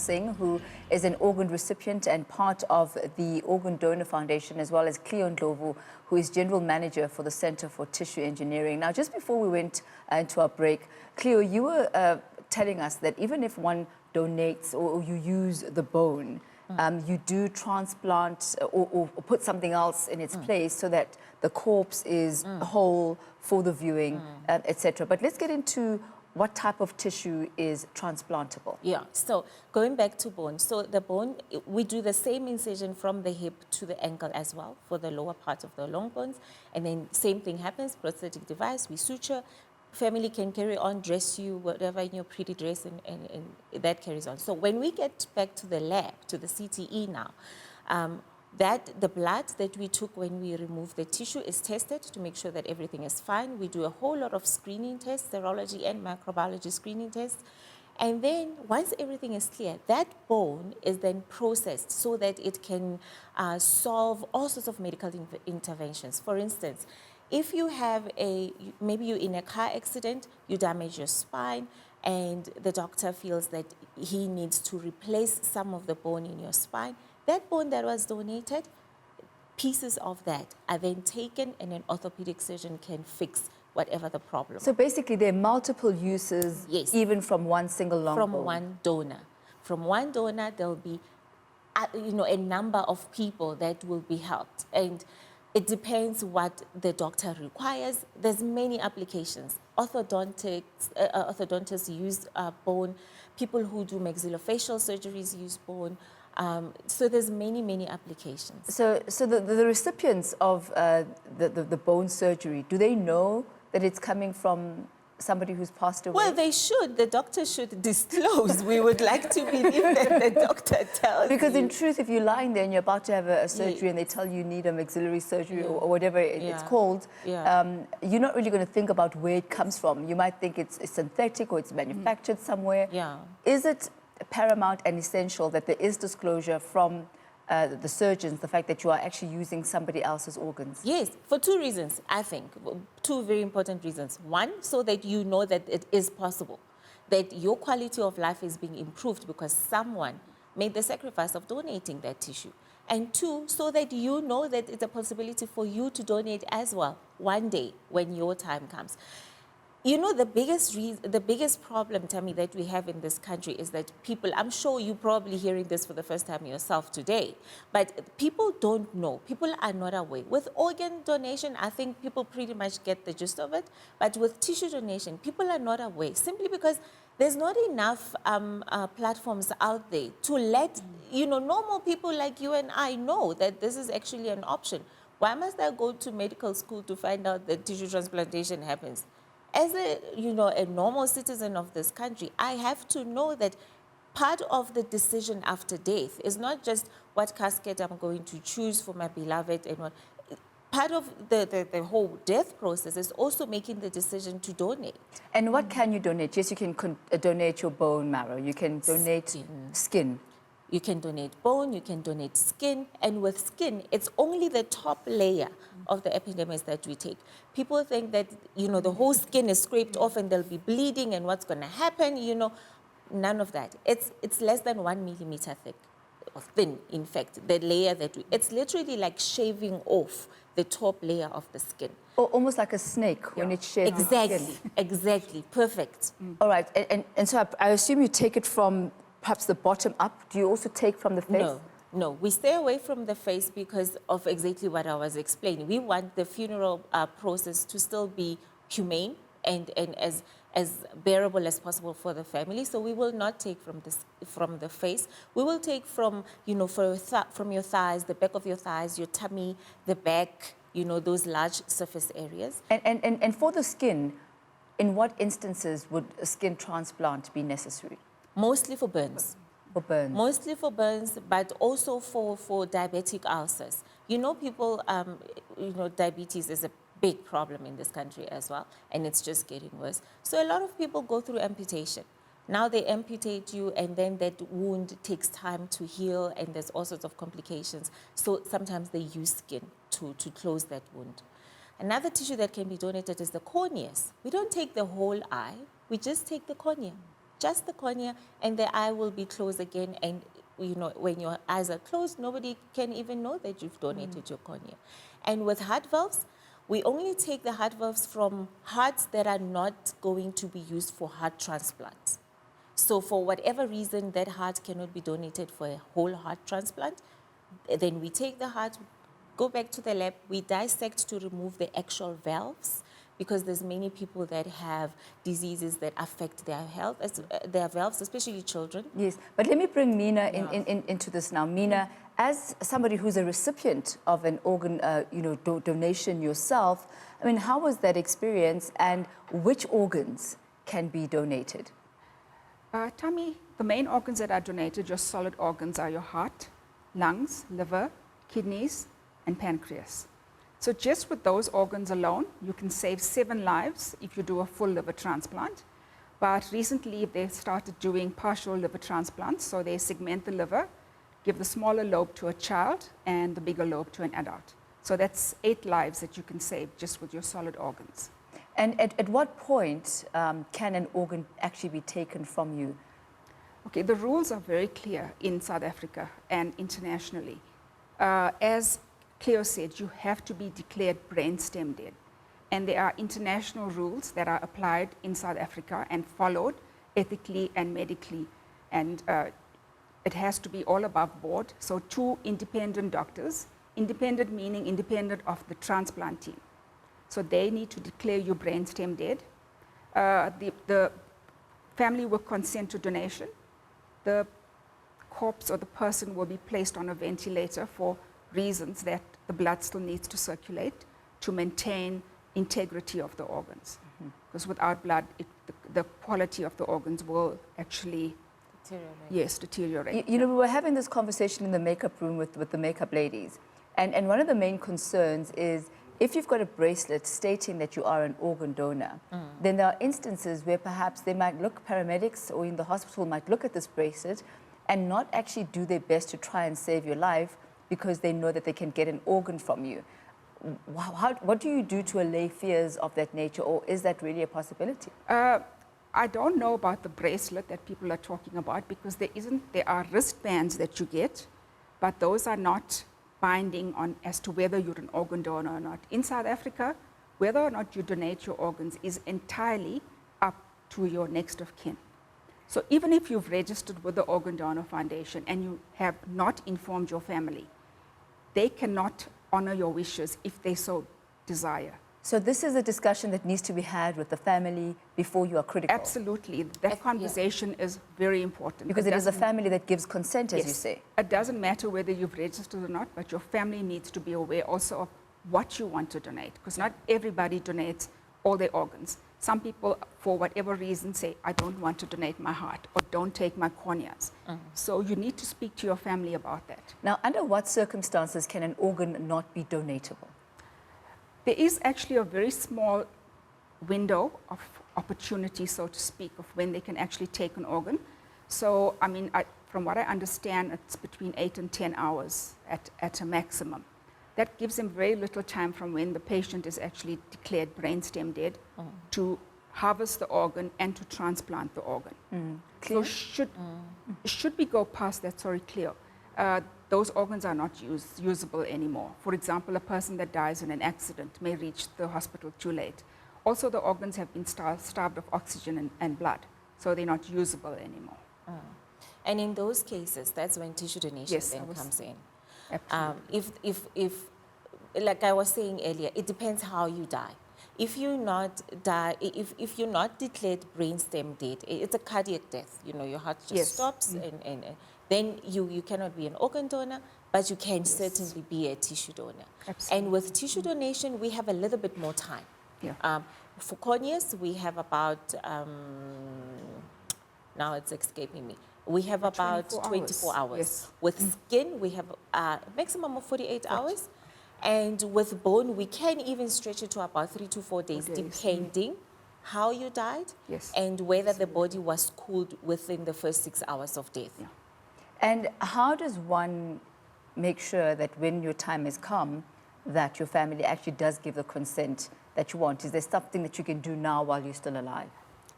Singh, who is an organ recipient and part of the Organ Donor Foundation, as well as Cleo Ndhlovu, who is General Manager for the Center for Tissue Engineering. Now, just before we went into our break, Cleo, you were telling us that even if one donates or you use the bone, you do transplant or put something else in its place so that the corpse is whole for the viewing, etc. But let's get into what type of tissue is transplantable. Yeah, so going back to bone. So the bone, we do the same incision from the hip to the ankle as well for the lower part of the long bones. And then same thing happens, prosthetic device, we suture. Family can carry on, dress you, whatever in your pretty dress, and that carries on. So when we get back to the lab, to the CTE now, the blood that we took when we remove the tissue is tested to make sure that everything is fine. We do a whole lot of screening tests, serology and microbiology screening tests. And then once everything is clear, that bone is then processed so that it can solve all sorts of medical interventions. For instance, if you have maybe you're in a car accident, you damage your spine, and the doctor feels that he needs to replace some of the bone in your spine, that bone that was donated, pieces of that are then taken and an orthopedic surgeon can fix whatever the problem. So basically there are multiple uses, yes, even from one single long bone. From one donor. From one donor, there'll be a number of people that will be helped. And it depends what the doctor requires. There's many applications. Orthodontists use bone. People who do maxillofacial surgeries use bone. So there's many applications. So the recipients of the bone surgery, do they know that it's coming from somebody who's passed away? Well, they should. The doctor should disclose. We would like to believe that the doctor tells Because you. in truth, if you're lying there and you're about to have a surgery and they tell you need a maxillary surgery or whatever it's called, you're not really going to think about where it comes from. You might think it's synthetic or it's manufactured somewhere. Yeah. Is it paramount and essential that there is disclosure from the surgeons, the fact that you are actually using somebody else's organs? Yes, for two reasons, I think. Two very important reasons. One, so that you know that it is possible, that your quality of life is being improved because someone made the sacrifice of donating that tissue. And two, so that you know that it's a possibility for you to donate as well one day when your time comes. You know, the biggest problem, Thami, that we have in this country is that people, I'm sure you're probably hearing this for the first time yourself today, but people don't know. People are not aware. With organ donation, I think people pretty much get the gist of it, but with tissue donation, people are not aware, simply because there's not enough platforms out there to let, normal people like you and I know that this is actually an option. Why must I go to medical school to find out that tissue transplantation happens? As a normal citizen of this country, I have to know that part of the decision after death is not just what casket I'm going to choose for my beloved and what. Part of the whole death process is also making the decision to donate. And what can you donate? Yes, you can donate your bone marrow. You can donate skin. You can donate bone, you can donate skin, and with skin, it's only the top layer of the epidermis that we take. People think that, the whole skin is scraped off and they'll be bleeding and what's going to happen, none of that. It's less than 1 millimeter thick, or thin, in fact, the layer it's literally like shaving off the top layer of the skin. Or almost like a snake when it shaves Exactly, skin. exactly, perfect. All right, and so I assume you take it from perhaps the bottom up. Do you also take from the face? No, we stay away from the face because of exactly what I was explaining. We want the funeral process to still be humane and as bearable as possible for the family. So we will not take from the face. We will take from, from your thighs, the back of your thighs, your tummy, the back, those large surface areas. And for the skin, in what instances would a skin transplant be necessary? Mostly for burns. For burns. Mostly for burns, but also for diabetic ulcers. People, diabetes is a big problem in this country as well, and it's just getting worse. So a lot of people go through amputation. Now they amputate you, and then that wound takes time to heal, and there's all sorts of complications. So sometimes they use skin to close that wound. Another tissue that can be donated is the corneas. We don't take the whole eye, we just take the cornea. just the cornea, and the eye will be closed again. And you know, when your eyes are closed, nobody can even know that you've donated your cornea. And with heart valves, we only take the heart valves from hearts that are not going to be used for heart transplants. So for whatever reason that heart cannot be donated for a whole heart transplant, then we take the heart, go back to the lab, we dissect to remove the actual valves, because there's many people that have diseases that affect their health, their valves, especially children. Yes, but let me bring Meena into this now. Meena, as somebody who's a recipient of an organ donation yourself, I mean, how was that experience, and which organs can be donated? Thami, the main organs that are donated, your solid organs, are your heart, lungs, liver, kidneys, and pancreas. So just with those organs alone, you can save 7 lives if you do a full liver transplant. But recently, they started doing partial liver transplants. So they segment the liver, give the smaller lobe to a child, and the bigger lobe to an adult. So that's 8 lives that you can save just with your solid organs. And at what point can an organ actually be taken from you? Okay, the rules are very clear in South Africa and internationally. As Cleo said, you have to be declared brainstem dead. And there are international rules that are applied in South Africa and followed ethically and medically. And it has to be all above board. So 2 independent doctors, independent meaning independent of the transplant team. So they need to declare you brainstem dead. The family will consent to donation. The corpse or the person will be placed on a ventilator for reasons that the blood still needs to circulate to maintain integrity of the organs. Because without blood, the quality of the organs will actually deteriorate. You know, we were having this conversation in the makeup room with the makeup ladies. And one of the main concerns is, if you've got a bracelet stating that you are an organ donor, then there are instances where perhaps they might look, paramedics or in the hospital might look at this bracelet and not actually do their best to try and save your life because they know that they can get an organ from you. What do you do to allay fears of that nature, or is that really a possibility? I don't know about the bracelet that people are talking about, because there are wristbands that you get, but those are not binding on as to whether you're an organ donor or not. In South Africa, whether or not you donate your organs is entirely up to your next of kin. So even if you've registered with the Organ Donor Foundation and you have not informed your family, they cannot honor your wishes if they so desire. So this is a discussion that needs to be had with the family before you are critical. Absolutely. That conversation is very important. Because it is a family that gives consent, as you say. It doesn't matter whether you've registered or not, but your family needs to be aware also of what you want to donate, because not everybody donates all their organs. Some people, for whatever reason, say, I don't want to donate my heart or don't take my corneas. So you need to speak to your family about that. Now, under what circumstances can an organ not be donatable? There is actually a very small window of opportunity, so to speak, of when they can actually take an organ. So, I mean, from what I understand, it's between 8 and 10 hours at a maximum. That gives them very little time from when the patient is actually declared brainstem dead to harvest the organ and to transplant the organ. So should we go past that, sorry, Cleo, those organs are not usable anymore. For example, a person that dies in an accident may reach the hospital too late. Also, the organs have been starved of oxygen and blood, so they're not usable anymore. And in those cases, that's when tissue donation then comes in. Absolutely. If, like I was saying earlier, it depends how you die. If you're not declared brainstem dead, it's a cardiac death. You know, your heart just stops, and then you cannot be an organ donor, but you can certainly be a tissue donor. Absolutely. And with tissue donation, we have a little bit more time. For corneas, we have about, now it's escaping me, we have about 24 hours. Yes. With skin, we have a maximum of 48 hours. And with bone, we can even stretch it to about 3 to 4 days, depending how you died and whether the body was cooled within the first 6 hours of death. And how does one make sure that when your time has come, that your family actually does give the consent that you want? Is there something that you can do now while you're still alive?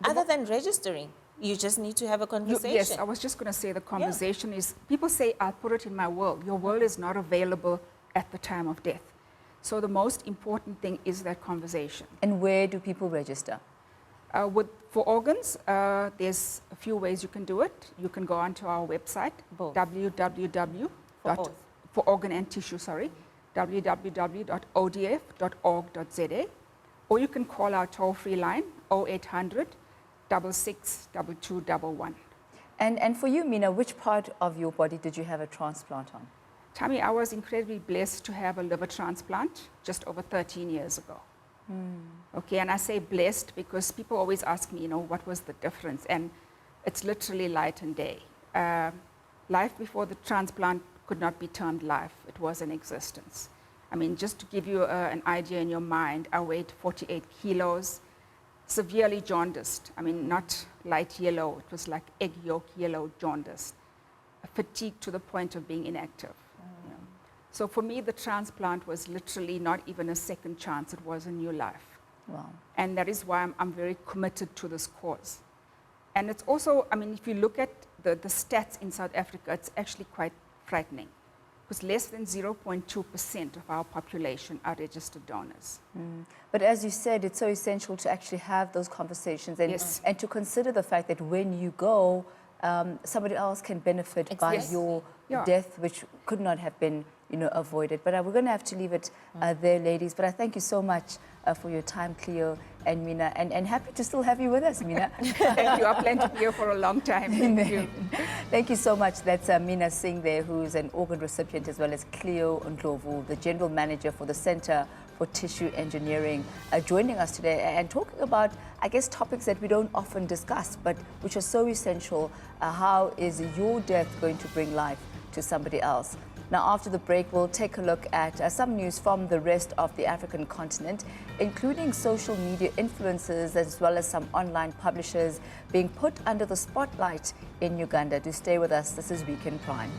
Other than registering. You just need to have a conversation. Yes, I was just going to say the conversation is, people say, I'll put it in my will. Your will is not available at the time of death. So the most important thing is that conversation. And where do people register? For organs, there's a few ways you can do it. You can go onto our website, Both. for organ and tissue, www.odf.org.za, or you can call our toll-free line, 0800 66 2211. And for you, Meena, which part of your body did you have a transplant on? Thami, I was incredibly blessed to have a liver transplant just over 13 years ago. Okay, and I say blessed because people always ask me, what was the difference? And it's literally light and day. Life before the transplant could not be termed life. It was an existence. I mean, just to give you an idea in your mind, I weighed 48 kilos, severely jaundiced. I mean, not light yellow. It was like egg yolk yellow jaundiced. Fatigued to the point of being inactive. So for me, the transplant was literally not even a second chance. It was a new life. Wow. And that is why I'm very committed to this cause. And it's also, I mean, if you look at the stats in South Africa, it's actually quite frightening. Because less than 0.2% of our population are registered donors. But as you said, it's so essential to actually have those conversations and, Yes. and to consider the fact that when you go, somebody else can benefit by Exactly. your Yeah. death, which could not have been avoided. But we're going to have to leave it there, ladies. But I thank you so much for your time, Cleo and Meena, and happy to still have you with us, Meena. Thank you. I plan to be here for a long time. Thank you. Thank you so much. That's Meena Singh there, who's an organ recipient, as well as Cleo Ndhlovu, the General Manager for the Center for Tissue Engineering, joining us today and talking about, I guess, topics that we don't often discuss, but which are so essential. How is your death going to bring life to somebody else? Now, after the break, we'll take a look at some news from the rest of the African continent, including social media influencers as well as some online publishers being put under the spotlight in Uganda. Do stay with us. This is Weekend Prime.